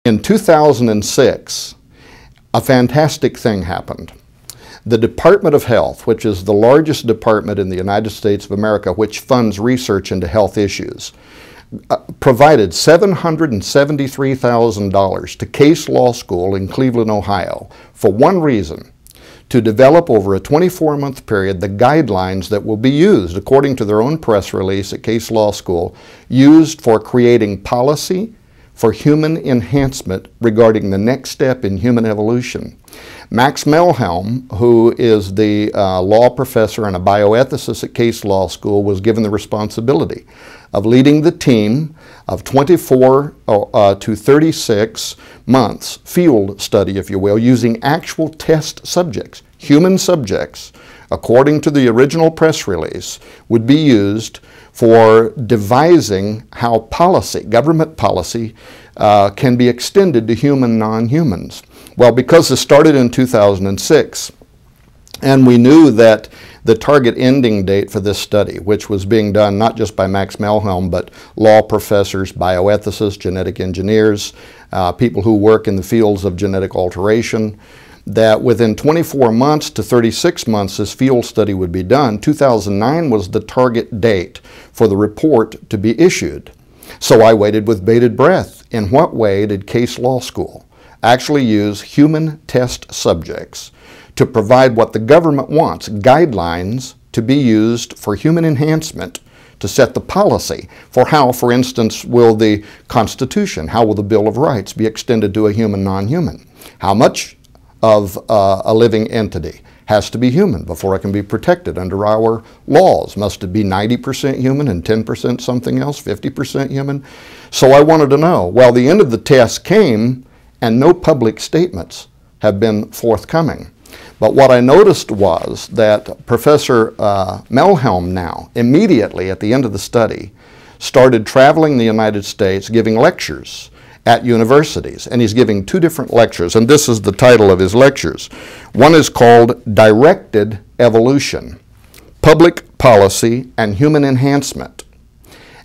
In 2006, a fantastic thing happened. The Department of Health, which is the largest department in the United States of America which funds research into health issues, provided $773,000 to Case Law School in Cleveland, Ohio, for one reason: to develop over a 24-month period the guidelines that will be used, according to their own press release at Case Law School, used for creating policy for human enhancement regarding the next step in human evolution. Max Melhelm, who is the law professor and a bioethicist at Case Law School, was given the responsibility of leading the team of 24 to 36 months field study, if you will, using actual test subjects, human subjects, according to the original press release, would be used for devising how policy, government policy, can be extended to human non-humans. Well, because this started in 2006, and we knew that the target ending date for this study, which was being done not just by Max Melhelm, but law professors, bioethicists, genetic engineers, people who work in the fields of genetic alteration, that within 24 months to 36 months this field study would be done. 2009 was the target date for the report to be issued. So I waited with bated breath. In what way did Case Law School actually use human test subjects to provide what the government wants, guidelines to be used for human enhancement, to set the policy for how, for instance, will the Constitution, how will the Bill of Rights be extended to a human non-human? How much of a living entity has to be human before it can be protected under our laws? Must it be 90% human and 10% something else, 50% human? So I wanted to know. Well, the end of the test came and no public statements have been forthcoming. But what I noticed was that Professor Melhelm now, immediately at the end of the study, started traveling the United States giving lectures at universities, and he's giving two different lectures, and this is the title of his lectures. One is called Directed Evolution, Public Policy and Human Enhancement.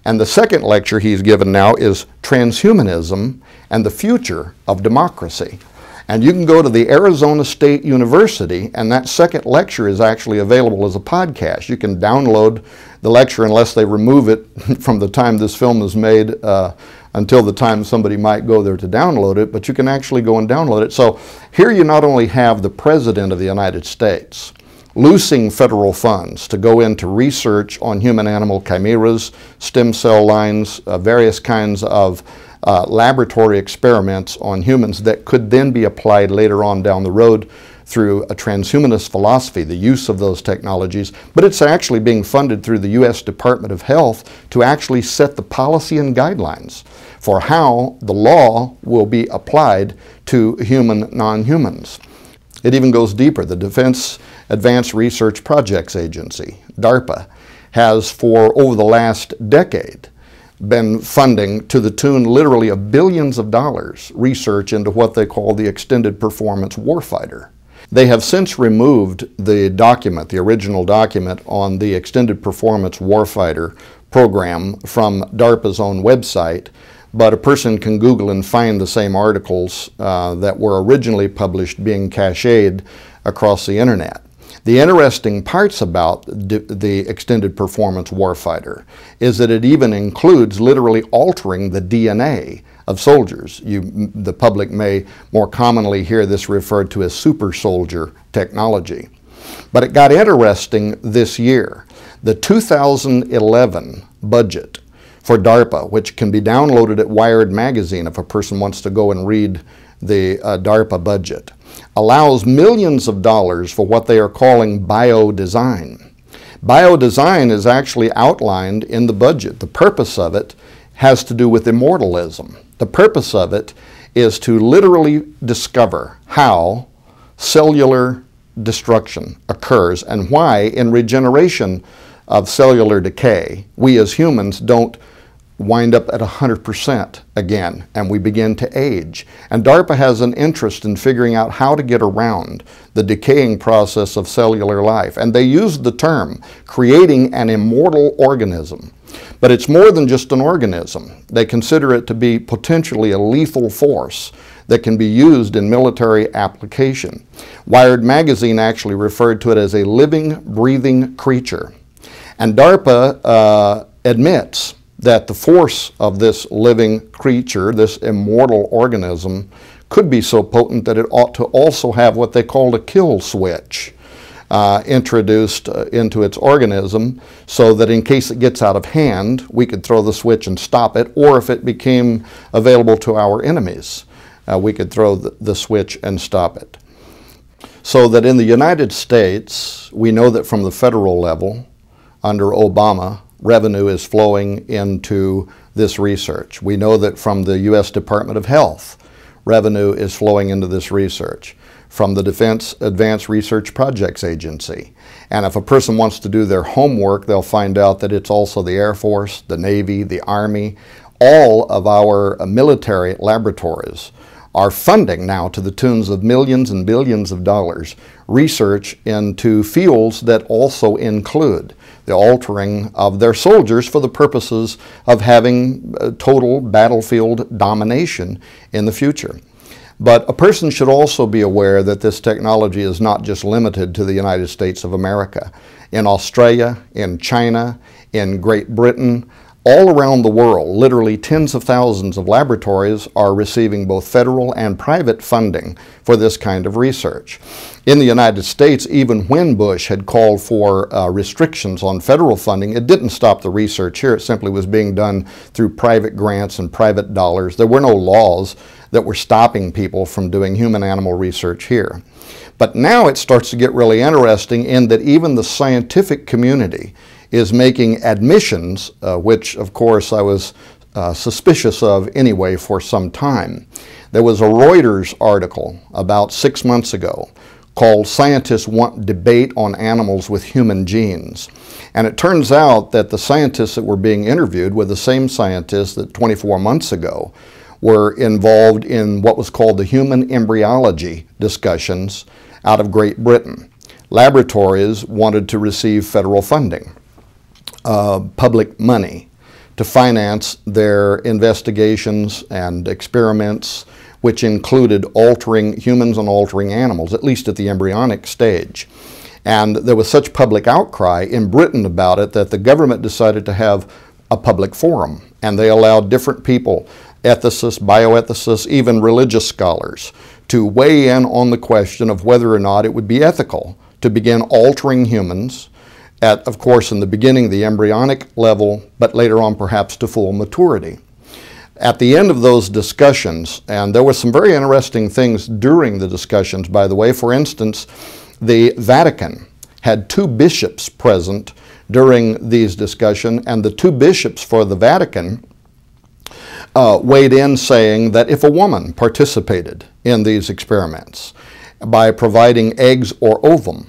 And the second lecture he's given now is Transhumanism and the Future of Democracy. And you can go to the Arizona State University, and that second lecture is actually available as a podcast. You can download the lecture, unless they remove it from the time this film is made until the time somebody might go there to download it, but you can actually go and download it. So here you not only have the President of the United States loosing federal funds to go into research on human-animal chimeras, stem cell lines, various kinds of laboratory experiments on humans that could then be applied later on down the road through a transhumanist philosophy, the use of those technologies, but it's actually being funded through the U.S. Department of Health to actually set the policy and guidelines for how the law will be applied to human non-humans. It even goes deeper. The Defense Advanced Research Projects Agency, DARPA, has for over the last decade been funding, to the tune literally of billions of dollars, research into what they call the Extended Performance Warfighter. They have since removed the document, the original document on the Extended Performance Warfighter program from DARPA's own website, but a person can Google and find the same articles that were originally published being cached across the internet. The interesting parts about the Extended Performance Warfighter is that it even includes literally altering the DNA of soldiers. The public may more commonly hear this referred to as super soldier technology. But it got interesting this year. The 2011 budget for DARPA, which can be downloaded at Wired magazine if a person wants to go and read the DARPA budget, allows millions of dollars for what they are calling biodesign. Biodesign is actually outlined in the budget. The purpose of it has to do with immortalism. The purpose of it is to literally discover how cellular destruction occurs and why in regeneration of cellular decay, we as humans don't wind up at 100% again, and we begin to age. And DARPA has an interest in figuring out how to get around the decaying process of cellular life. And they use the term creating an immortal organism. But it's more than just an organism. They consider it to be potentially a lethal force that can be used in military application. Wired magazine actually referred to it as a living, breathing creature. And DARPA admits that the force of this living creature, this immortal organism, could be so potent that it ought to also have what they called a kill switch introduced into its organism, so that in case it gets out of hand, we could throw the switch and stop it, or if it became available to our enemies, we could throw the switch and stop it. So that in the United States, we know that from the federal level, under Obama, revenue is flowing into this research. We know that from the U.S. Department of Health, revenue is flowing into this research. From the Defense Advanced Research Projects Agency. And if a person wants to do their homework, they'll find out that it's also the Air Force, the Navy, the Army. All of our military laboratories are funding now, to the tunes of millions and billions of dollars, research into fields that also include the altering of their soldiers for the purposes of having total battlefield domination in the future. But a person should also be aware that this technology is not just limited to the United States of America. In Australia, in China, in Great Britain, all around the world, literally tens of thousands of laboratories are receiving both federal and private funding for this kind of research. In the United States, even when Bush had called for restrictions on federal funding, it didn't stop the research here. It simply was being done through private grants and private dollars. There were no laws that were stopping people from doing human-animal research here. But now it starts to get really interesting in that even the scientific community is making admissions, which of course I was suspicious of anyway for some time. There was a Reuters article about 6 months ago called "Scientists Want Debate on Animals with Human Genes." And it turns out that the scientists that were being interviewed were the same scientists that 24 months ago were involved in what was called the human embryology discussions out of Great Britain. Laboratories wanted to receive federal funding, public money, to finance their investigations and experiments, which included altering humans and altering animals, at least at the embryonic stage. And there was such public outcry in Britain about it that the government decided to have a public forum, and they allowed different people, ethicists, bioethicists, even religious scholars, to weigh in on the question of whether or not it would be ethical to begin altering humans at, of course, in the beginning, the embryonic level, but later on perhaps to full maturity. At the end of those discussions, and there were some very interesting things during the discussions, by the way. For instance, the Vatican had 2 bishops present during these discussions, and the 2 bishops for the Vatican weighed in, saying that if a woman participated in these experiments by providing eggs or ovum,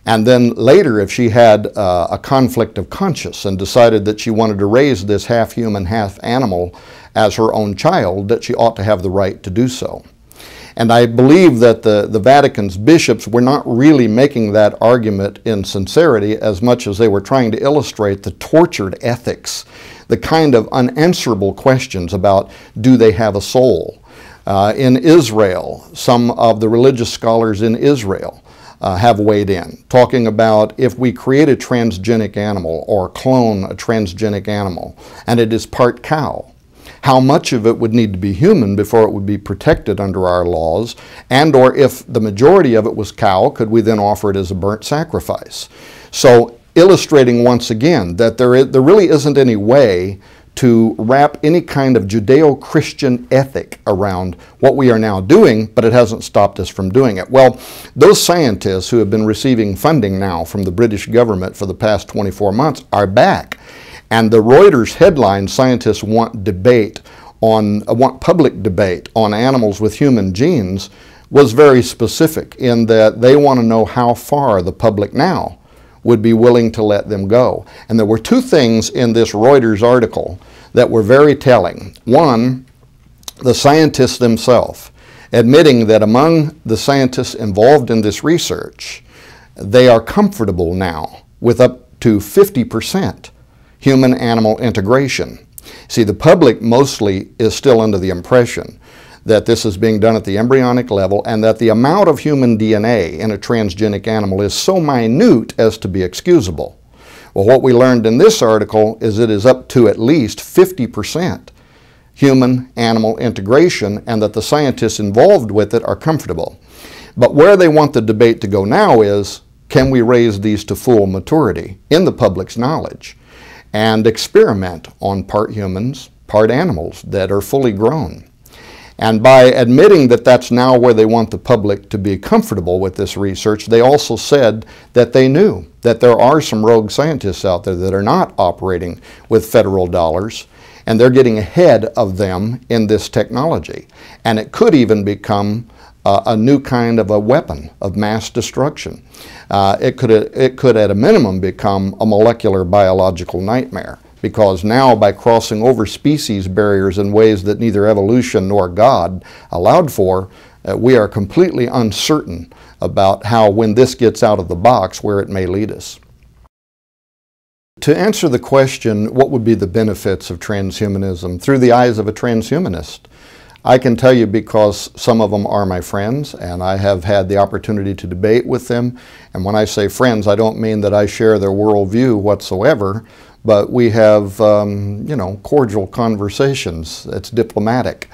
and then later if she had a conflict of conscience and decided that she wanted to raise this half human, half animal as her own child, that she ought to have the right to do so. And I believe that the Vatican's bishops were not really making that argument in sincerity as much as they were trying to illustrate the tortured ethics, the kind of unanswerable questions about, do they have a soul? In Israel, some of the religious scholars in Israel have weighed in, talking about if we create a transgenic animal or clone a transgenic animal and it is part cow, how much of it would need to be human before it would be protected under our laws, and or if the majority of it was cow, could we then offer it as a burnt sacrifice? So illustrating once again that there really isn't any way to wrap any kind of Judeo-Christian ethic around what we are now doing, but it hasn't stopped us from doing it. Well, those scientists who have been receiving funding now from the British government for the past 24 months are back. And the Reuters headline, "Scientists want public debate on animals with human genes," was very specific in that they want to know how far the public now would be willing to let them go. And there were 2 things in this Reuters article that were very telling. One, the scientists themselves admitting that among the scientists involved in this research, they are comfortable now with up to 50% human-animal integration. See, the public mostly is still under the impression that this is being done at the embryonic level and that the amount of human DNA in a transgenic animal is so minute as to be excusable. Well, what we learned in this article is it is up to at least 50% human-animal integration, and that the scientists involved with it are comfortable. But where they want the debate to go now is, can we raise these to full maturity in the public's knowledge and experiment on part humans, part animals that are fully grown? And by admitting that that's now where they want the public to be comfortable with this research, they also said that they knew that there are some rogue scientists out there that are not operating with federal dollars, and they're getting ahead of them in this technology. And it could even become a new kind of a weapon of mass destruction. It could at a minimum become a molecular biological nightmare, because now by crossing over species barriers in ways that neither evolution nor God allowed for, we are completely uncertain about how, when this gets out of the box, where it may lead us. To answer the question, what would be the benefits of transhumanism through the eyes of a transhumanist? I can tell you, because some of them are my friends and I have had the opportunity to debate with them. And when I say friends, I don't mean that I share their worldview whatsoever, but we have, cordial conversations. It's diplomatic.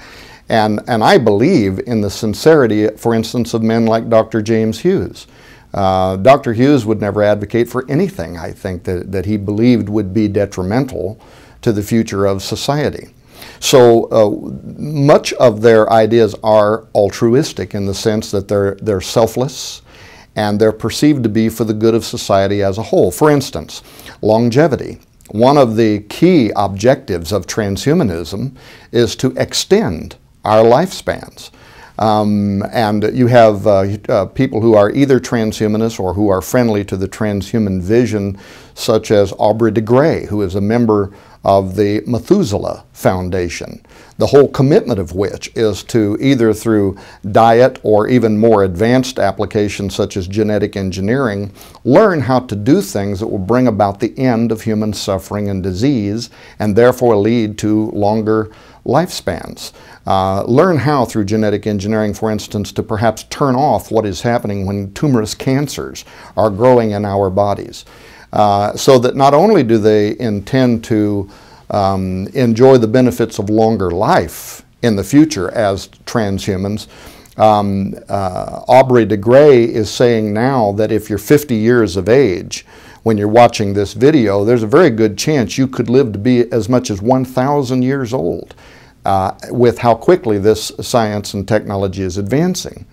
And I believe in the sincerity, for instance, of men like Dr. James Hughes. Dr. Hughes would never advocate for anything, I think, that he believed would be detrimental to the future of society. So much of their ideas are altruistic in the sense that they're selfless and they're perceived to be for the good of society as a whole. For instance, longevity. One of the key objectives of transhumanism is to extend our lifespans. And you have people who are either transhumanists or who are friendly to the transhuman vision, such as Aubrey de Grey, who is a member of the Methuselah Foundation, the whole commitment of which is to, either through diet or even more advanced applications such as genetic engineering, learn how to do things that will bring about the end of human suffering and disease, and therefore lead to longer lifespans. Learn how, through genetic engineering, for instance, to perhaps turn off what is happening when tumorous cancers are growing in our bodies. So that not only do they intend to enjoy the benefits of longer life in the future as transhumans, Aubrey de Grey is saying now that if you're 50 years of age when you're watching this video, there's a very good chance you could live to be as much as 1,000 years old. With how quickly this science and technology is advancing.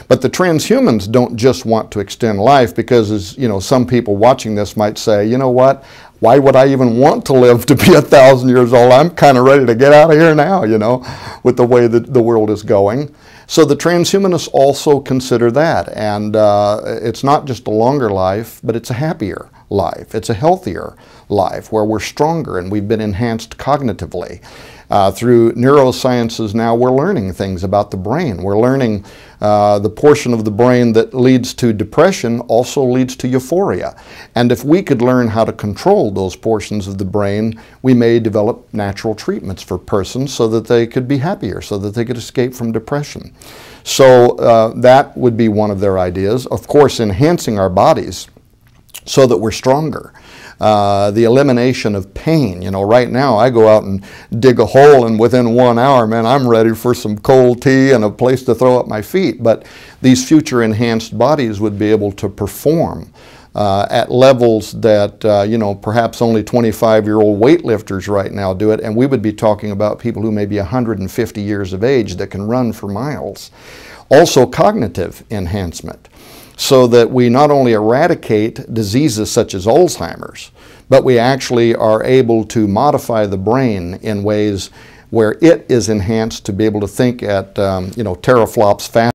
But the transhumans don't just want to extend life, because, as you know, some people watching this might say, you know what, why would I even want to live to be 1,000 years old? I'm kind of ready to get out of here now, you know, with the way that the world is going. So the transhumanists also consider that, and it's not just a longer life, but it's a happier life. It's a healthier life where we're stronger and we've been enhanced cognitively. Through neurosciences now, we're learning things about the brain. We're learning the portion of the brain that leads to depression also leads to euphoria. And if we could learn how to control those portions of the brain, we may develop natural treatments for persons so that they could be happier, so that they could escape from depression. So that would be one of their ideas. Of course, enhancing our bodies so that we're stronger. The elimination of pain. You know, right now I go out and dig a hole, and within 1 hour, man, I'm ready for some cold tea and a place to throw up my feet. But these future enhanced bodies would be able to perform at levels that, you know, perhaps only 25-year-old weightlifters right now do it, and we would be talking about people who may be 150 years of age that can run for miles. Also, cognitive enhancement, so that we not only eradicate diseases such as Alzheimer's, but we actually are able to modify the brain in ways where it is enhanced to be able to think at, you know, teraflops fast.